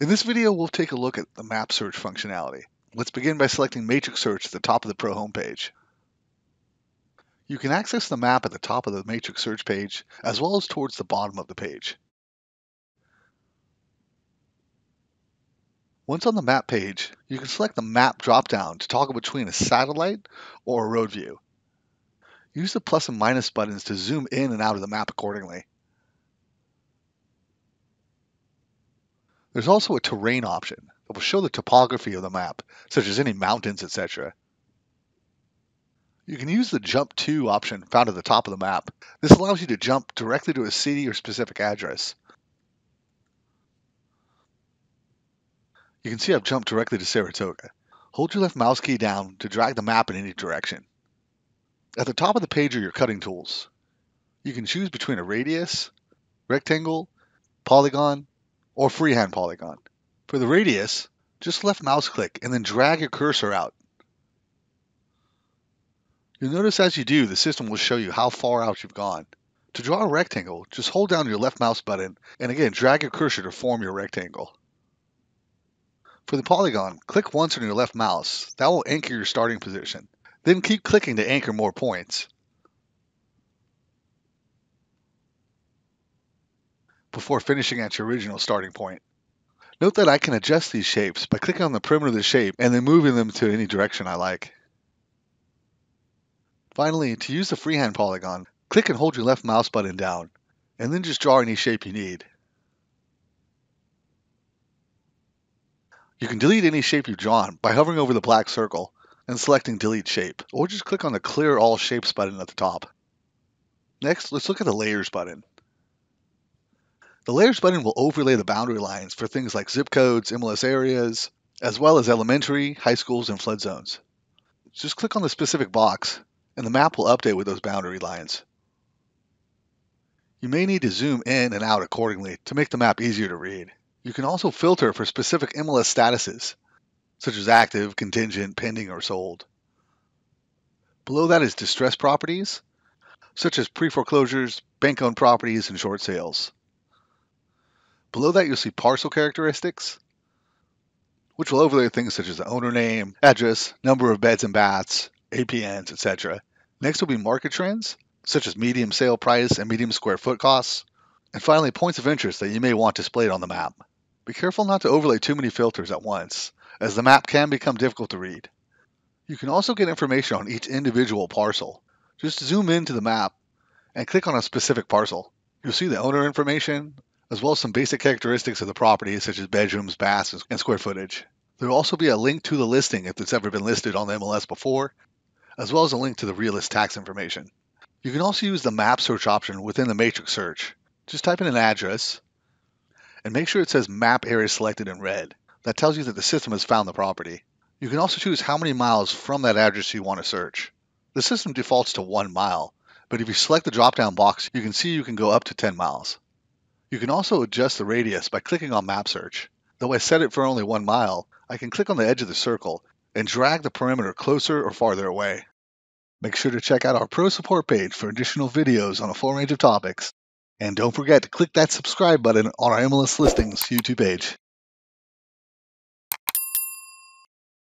In this video, we'll take a look at the map search functionality. Let's begin by selecting Matrix Search at the top of the Pro homepage. You can access the map at the top of the Matrix Search page, as well as towards the bottom of the page. Once on the map page, you can select the map dropdown to toggle between a satellite or a road view. Use the plus and minus buttons to zoom in and out of the map accordingly. There's also a terrain option that will show the topography of the map, such as any mountains, etc. You can use the Jump To option found at the top of the map. This allows you to jump directly to a city or specific address. You can see I've jumped directly to Saratoga. Hold your left mouse key down to drag the map in any direction. At the top of the page are your cutting tools. You can choose between a radius, rectangle, polygon, or freehand polygon. For the radius, just left mouse click and then drag your cursor out. You'll notice as you do, the system will show you how far out you've gone. To draw a rectangle, just hold down your left mouse button and again drag your cursor to form your rectangle. For the polygon, click once on your left mouse. That will anchor your starting position. Then keep clicking to anchor more points. Before finishing at your original starting point. Note that I can adjust these shapes by clicking on the perimeter of the shape and then moving them to any direction I like. Finally, to use the freehand polygon, click and hold your left mouse button down, and then just draw any shape you need. You can delete any shape you've drawn by hovering over the black circle and selecting Delete Shape, or just click on the Clear All Shapes button at the top. Next, let's look at the Layers button. The Layers button will overlay the boundary lines for things like zip codes, MLS areas, as well as elementary, high schools, and flood zones. Just click on the specific box, and the map will update with those boundary lines. You may need to zoom in and out accordingly to make the map easier to read. You can also filter for specific MLS statuses, such as active, contingent, pending, or sold. Below that is distressed properties, such as pre-foreclosures, bank-owned properties, and short sales. Below that, you'll see parcel characteristics, which will overlay things such as the owner name, address, number of beds and baths, APNs, etc. Next will be market trends, such as medium sale price and medium square foot costs. And finally, points of interest that you may want displayed on the map. Be careful not to overlay too many filters at once, as the map can become difficult to read. You can also get information on each individual parcel. Just zoom into the map and click on a specific parcel. You'll see the owner information, as well as some basic characteristics of the property, such as bedrooms, baths, and square footage. There will also be a link to the listing if it's ever been listed on the MLS before, as well as a link to the realist tax information. You can also use the map search option within the matrix search. Just type in an address, and make sure it says map area selected in red. That tells you that the system has found the property. You can also choose how many miles from that address you want to search. The system defaults to 1 mile, but if you select the drop-down box, you can see you can go up to 10 miles. You can also adjust the radius by clicking on Map Search. Though I set it for only 1 mile, I can click on the edge of the circle and drag the perimeter closer or farther away. Make sure to check out our Pro Support page for additional videos on a full range of topics. And don't forget to click that subscribe button on our MLS Listings YouTube page.